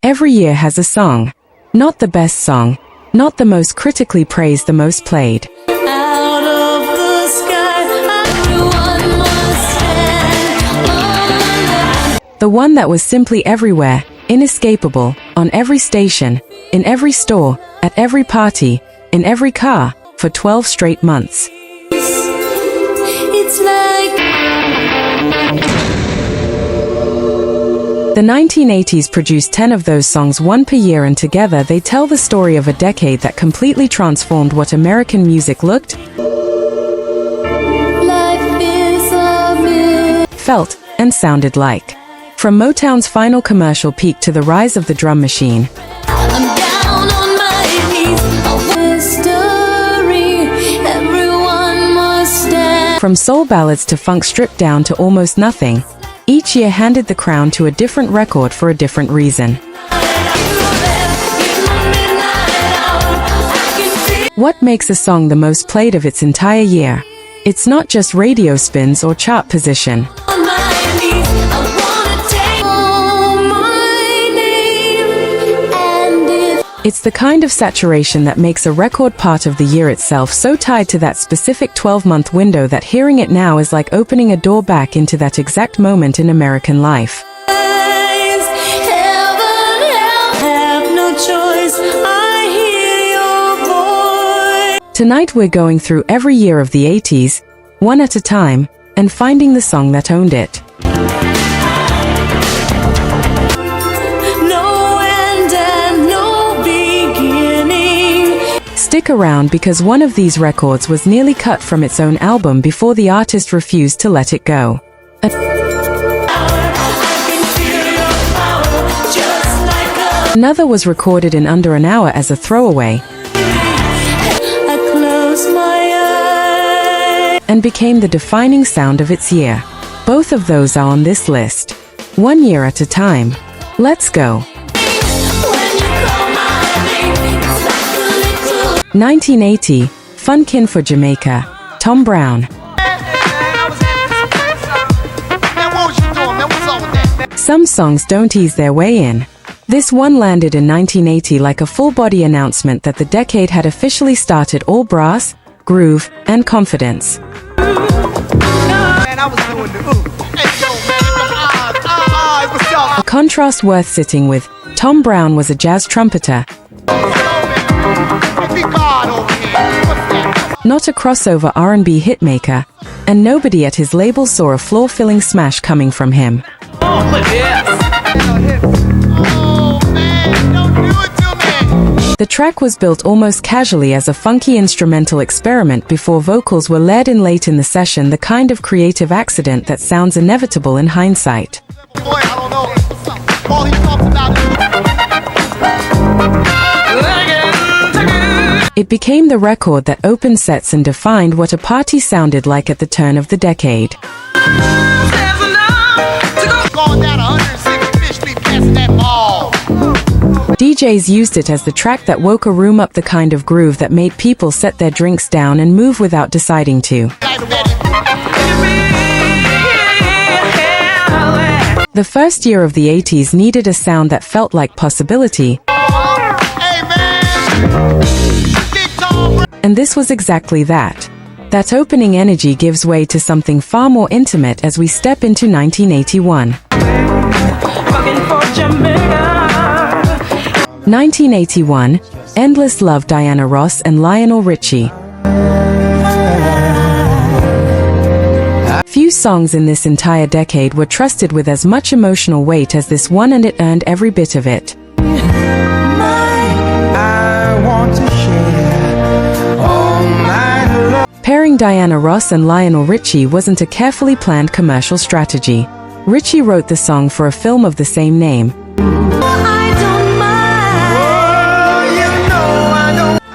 Every year has a song. Not the best song, not the most critically praised, the most played. Out of the sky, everyone must stand on The one that was simply everywhere, inescapable, on every station, in every store, at every party, in every car, for 12 straight months. It's like The 1980s produced 10 of those songs, one per year, and together they tell the story of a decade that completely transformed what American music looked, life is a myth. felt, and sounded like. From Motown's final commercial peak to the rise of the drum machine, I'm down on my knees. A mystery, everyone must stand. from soul ballads to funk stripped down to almost nothing, each year handed the crown to a different record for a different reason. What makes a song the most played of its entire year? It's not just radio spins or chart position. On my knees, I wanna take my name, and It's the kind of saturation that makes a record part of the year itself, so tied to that specific 12-month window that hearing it now is like opening a door back into that exact moment in American life. heaven have no choice. I hear your voice. Tonight we're going through every year of the 80s, one at a time, and finding the song that owned it. No end and no beginning. Stick around because one of these records was nearly cut from its own album before the artist refused to let it go. I can feel your power, just like Another was recorded in under an hour as a throwaway I close my eyes. and became the defining sound of its year. Both of those are on this list. 1 year at a time. Let's go. When you call my name, it's like a little 1980, Funkin' for Jamaica, Tom Brown. Some songs don't ease their way in. This one landed in 1980 like a full-body announcement that the decade had officially started, all brass, groove, and confidence. A contrast worth sitting with, Tom Brown was a jazz trumpeter, not a crossover R&B hitmaker, and nobody at his label saw a floor-filling smash coming from him. The track was built almost casually as a funky instrumental experiment before vocals were layered in late in the session, the kind of creative accident that sounds inevitable in hindsight. It became the record that opened sets and defined what a party sounded like at the turn of the decade. DJs used it as the track that woke a room up, the kind of groove that made people set their drinks down and move without deciding to. The first year of the 80s needed a sound that felt like possibility, and this was exactly that. That opening energy gives way to something far more intimate as we step into 1981. 1981, Endless Love, Diana Ross and Lionel Richie. Few songs in this entire decade were trusted with as much emotional weight as this one, and it earned every bit of it. Pairing Diana Ross and Lionel Richie wasn't a carefully planned commercial strategy. Richie wrote the song for a film of the same name,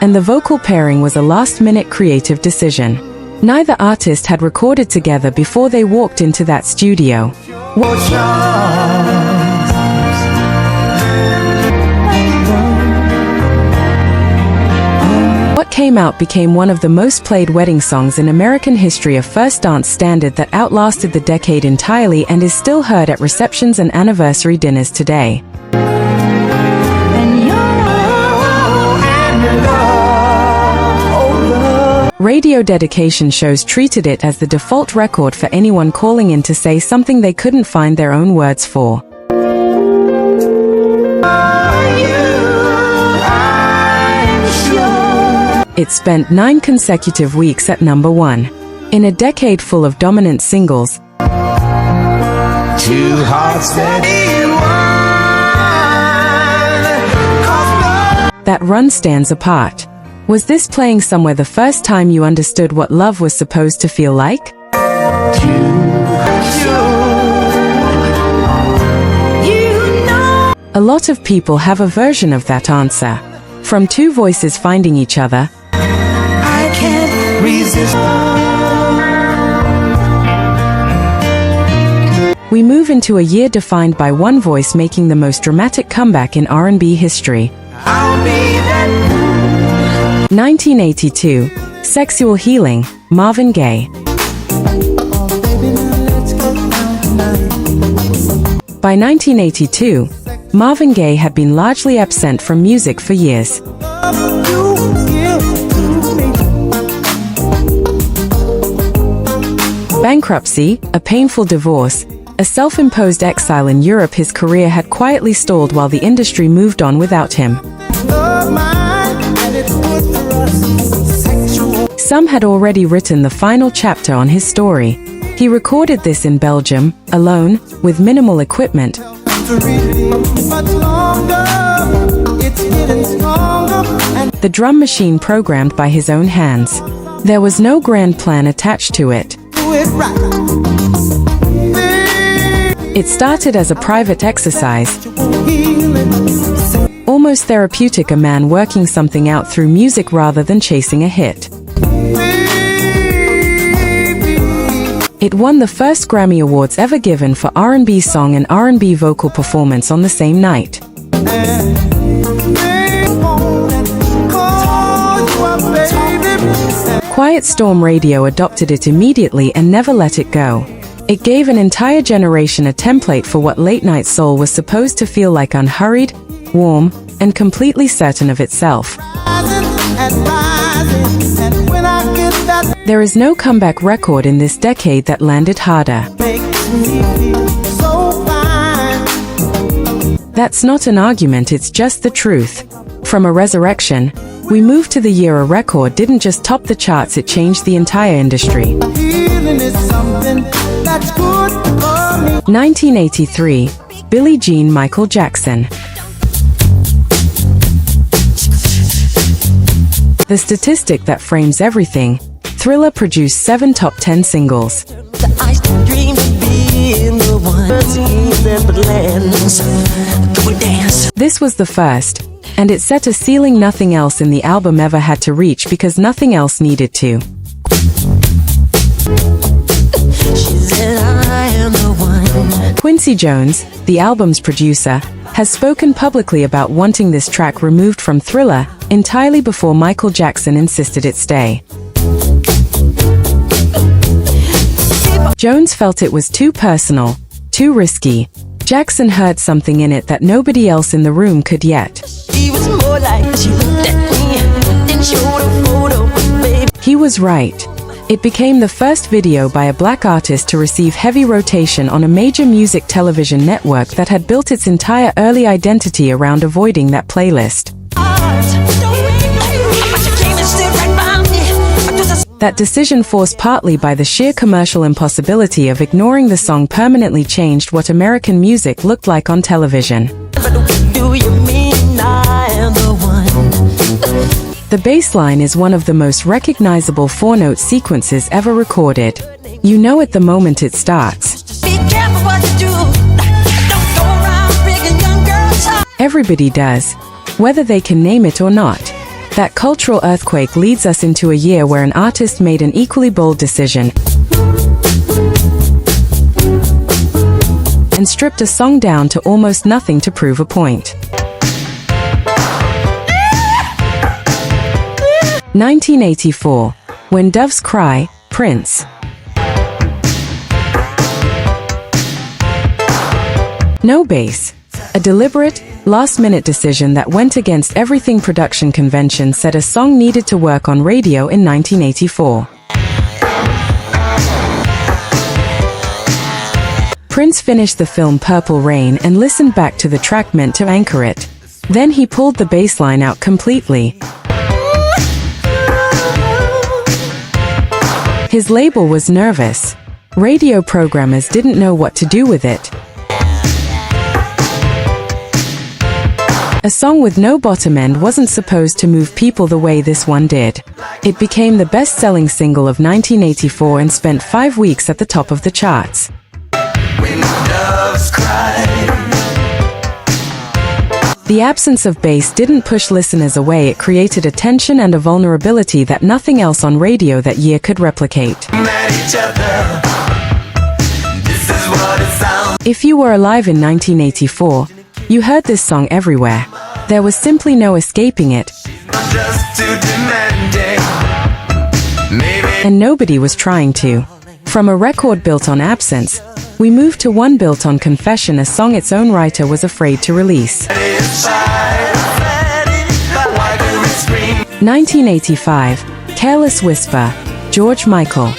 and the vocal pairing was a last-minute creative decision. Neither artist had recorded together before they walked into that studio. What came out became one of the most played wedding songs in American history, a first dance standard that outlasted the decade entirely and is still heard at receptions and anniversary dinners today. Radio dedication shows treated it as the default record for anyone calling in to say something they couldn't find their own words for. It spent 9 consecutive weeks at number 1. In a decade full of dominant singles, Two hearts that run stands apart. Was this playing somewhere the first time you understood what love was supposed to feel like? A lot of people have a version of that answer. From two voices finding each other, I can't resist. we move into a year defined by one voice making the most dramatic comeback in R&B history. I'll be that 1982, Sexual Healing, Marvin Gaye. By 1982, Marvin Gaye had been largely absent from music for years. Bankruptcy, a painful divorce, a self-imposed exile in Europe, his career had quietly stalled while the industry moved on without him. Some had already written the final chapter on his story. He recorded this in Belgium, alone, with minimal equipment. The drum machine programmed by his own hands. There was no grand plan attached to it. It started as a private exercise, almost therapeutic, a man working something out through music rather than chasing a hit. It won the first Grammy Awards ever given for R&B song and R&B vocal performance on the same night. Quiet Storm Radio adopted it immediately and never let it go. It gave an entire generation a template for what late-night soul was supposed to feel like: unhurried, warm, and completely certain of itself. There is no comeback record in this decade that landed harder. That's not an argument, it's just the truth. From a resurrection, we move to the year a record didn't just top the charts, it changed the entire industry. 1983, Billie Jean, Michael Jackson. The statistic that frames everything: Thriller produced 7 top 10 singles. This was the first, and it set a ceiling nothing else in the album ever had to reach because nothing else needed to. Quincy Jones, the album's producer, has spoken publicly about wanting this track removed from Thriller entirely before Michael Jackson insisted it stay. Jones felt it was too personal, too risky. Jackson heard something in it that nobody else in the room could yet. He was right. It became the first video by a black artist to receive heavy rotation on a major music television network that had built its entire early identity around avoiding that playlist. That decision, forced partly by the sheer commercial impossibility of ignoring the song, permanently changed what American music looked like on television. The bass line is one of the most recognizable 4-note sequences ever recorded. You know it the moment it starts. Everybody does, whether they can name it or not. That cultural earthquake leads us into a year where an artist made an equally bold decision and stripped a song down to almost nothing to prove a point. 1984, When Doves Cry, Prince. No bass. A deliberate, last-minute decision that went against everything production convention said a song needed to work on radio in 1984. Prince finished the film Purple Rain and listened back to the track meant to anchor it. Then he pulled the bass line out completely. His label was nervous. Radio programmers didn't know what to do with it. A song with no bottom end wasn't supposed to move people the way this one did. It became the best-selling single of 1984 and spent 5 weeks at the top of the charts. When doves cry. The absence of bass didn't push listeners away, it created a tension and a vulnerability that nothing else on radio that year could replicate. Each other. This is what it sounds. If you were alive in 1984, you heard this song everywhere. There was simply no escaping it. Just too demanding. Maybe. And nobody was trying to. From a record built on absence, we moved to one built on confession, a song its own writer was afraid to release. 1985, Careless Whisper, George Michael.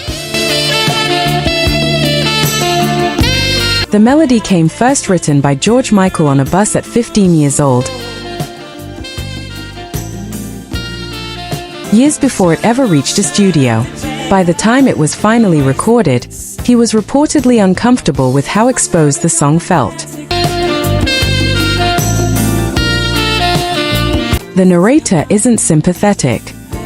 The melody came first written by George Michael on a bus at 15 years old, years before it ever reached a studio. By the time it was finally recorded, he was reportedly uncomfortable with how exposed the song felt. The narrator isn't sympathetic.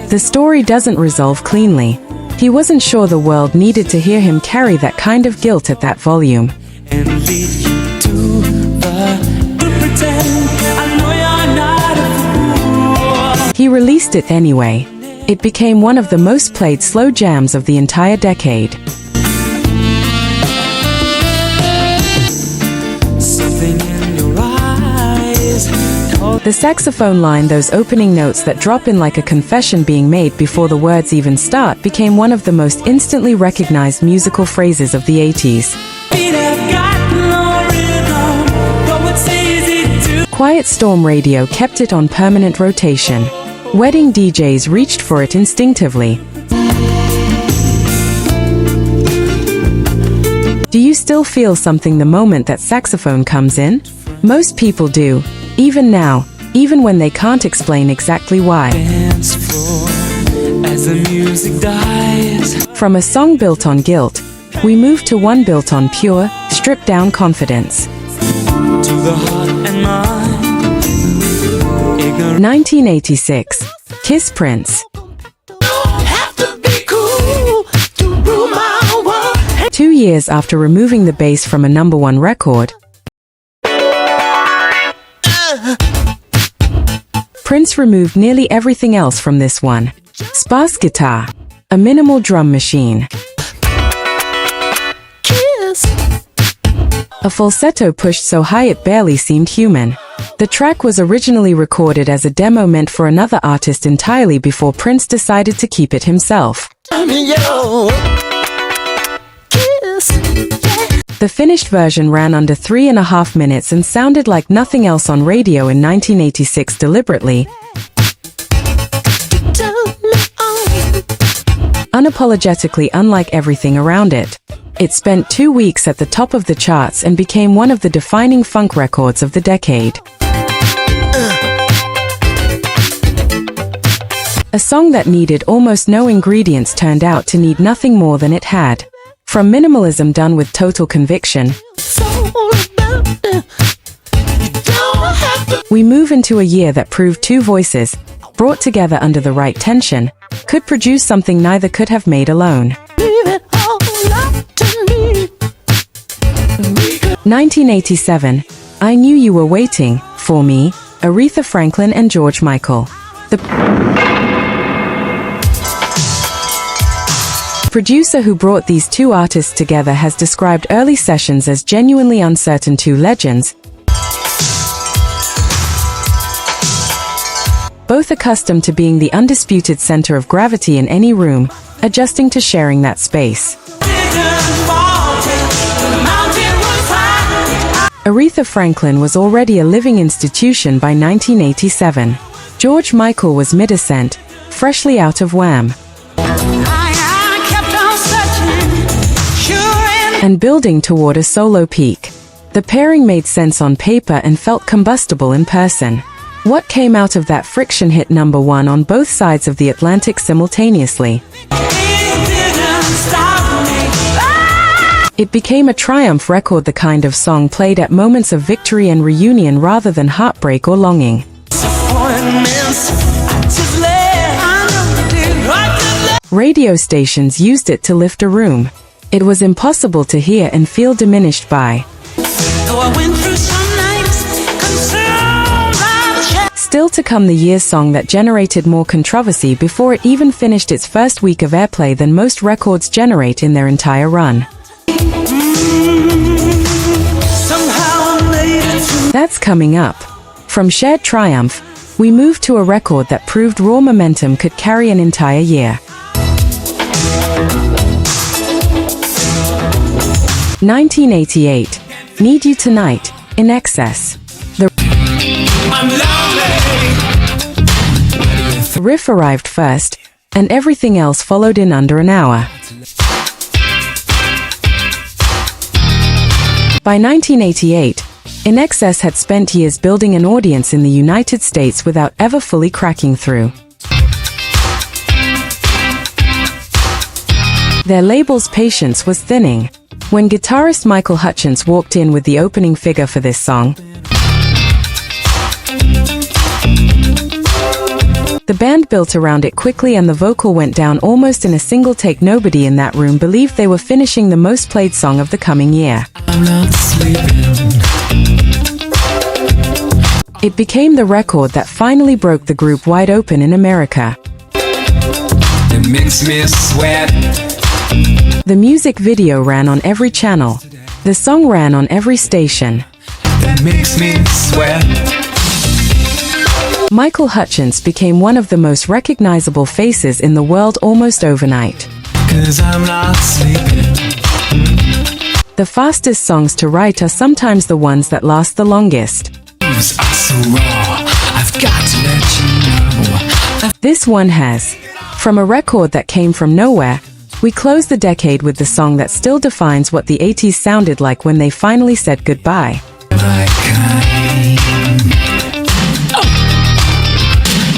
The story doesn't resolve cleanly. He wasn't sure the world needed to hear him carry that kind of guilt at that volume. And lead you to pretend I know you're not a fool. He released it anyway. It became one of the most played slow jams of the entire decade. Something in your eyes. The saxophone line, those opening notes that drop in like a confession being made before the words even start, became one of the most instantly recognized musical phrases of the 80s. Quiet Storm Radio kept it on permanent rotation. Wedding DJs reached for it instinctively. Do you still feel something the moment that saxophone comes in? Most people do, even now, even when they can't explain exactly why. Dance floor as the music dies. From a song built on guilt, we move to one built on pure, stripped-down confidence. To the heart and mind. 1986, Kiss Prince. 2 years after removing the bass from a #1 record, Prince removed nearly everything else from this one. Sparse guitar, a minimal drum machine, a falsetto pushed so high it barely seemed human. The track was originally recorded as a demo meant for another artist entirely before Prince decided to keep it himself. The finished version ran under 3.5 minutes and sounded like nothing else on radio in 1986 deliberately, unapologetically unlike everything around it. It spent 2 weeks at the top of the charts and became one of the defining funk records of the decade. A song that needed almost no ingredients turned out to need nothing more than it had. From minimalism done with total conviction, we move into a year that proved two voices, brought together under the right tension, could produce something neither could have made alone. 1987, I Knew You Were Waiting for Me, Aretha Franklin and George Michael. The producer who brought these two artists together has described early sessions as genuinely uncertain, two legends, both accustomed to being the undisputed center of gravity in any room, adjusting to sharing that space. Aretha Franklin was already a living institution by 1987. George Michael was mid-ascent, freshly out of Wham! I kept on searching, sure And building toward a solo peak. The pairing made sense on paper and felt combustible in person. What came out of that friction hit #1 on both sides of the Atlantic simultaneously? it didn't stop me. It became a triumph record, the kind of song played at moments of victory and reunion rather than heartbreak or longing. Disappointments, I just let, I know you did, I just let. Radio stations used it to lift a room. It was impossible to hear and feel diminished by. Though I went through some nights, consumed by the shadows. Still to come, the year's song that generated more controversy before it even finished its first week of airplay than most records generate in their entire run. Somehow I made it through. That's coming up. From shared triumph, we move to a record that proved raw momentum could carry an entire year. 1988. Need You Tonight, In Excess. I'm lonely. The riff arrived first, and everything else followed in under an hour. By 1988, In Excess had spent years building an audience in the United States without ever fully cracking through. Their label's patience was thinning. When guitarist Michael Hutchence walked in with the opening figure for this song, the band built around it quickly and the vocal went down almost in a single take. Nobody in that room believed they were finishing the most played song of the coming year. I'm not sleeping. It became the record that finally broke the group wide open in America. It makes me sweat. The music video ran on every channel. The song ran on every station. It makes me sweat. Michael Hutchence became one of the most recognizable faces in the world almost overnight. 'Cause I'm not sleeping. The fastest songs to write are sometimes the ones that last the longest. Moves are so raw. I've got to let you know. This one has. From a record that came from nowhere, we close the decade with the song that still defines what the 80s sounded like when they finally said goodbye. My kind.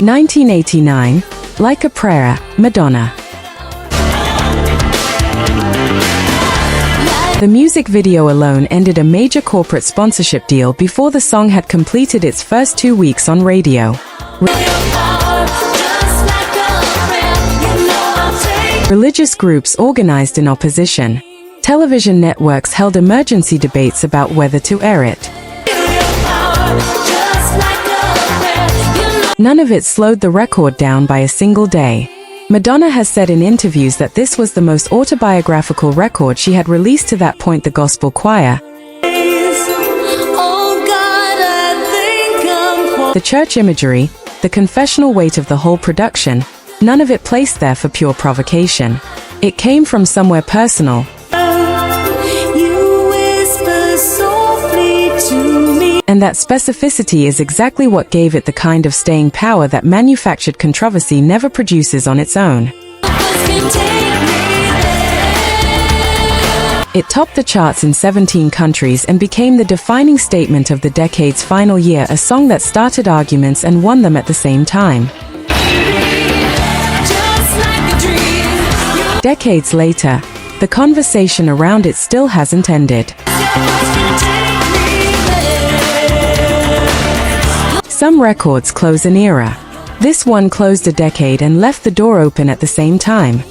1989, Like a Prayer, Madonna. The music video alone ended a major corporate sponsorship deal before the song had completed its first 2 weeks on radio. Religious groups organized in opposition. Television networks held emergency debates about whether to air it. None of it slowed the record down by a single day. Madonna has said in interviews that this was the most autobiographical record she had released to that point. The gospel choir, the church imagery, the confessional weight of the whole production, none of it placed there for pure provocation. It came from somewhere personal. And that specificity is exactly what gave it the kind of staying power that manufactured controversy never produces on its own. It topped the charts in 17 countries and became the defining statement of the decade's final year, a song that started arguments and won them at the same time. Decades later, the conversation around it still hasn't ended. Some records close an era. This one closed a decade and left the door open at the same time.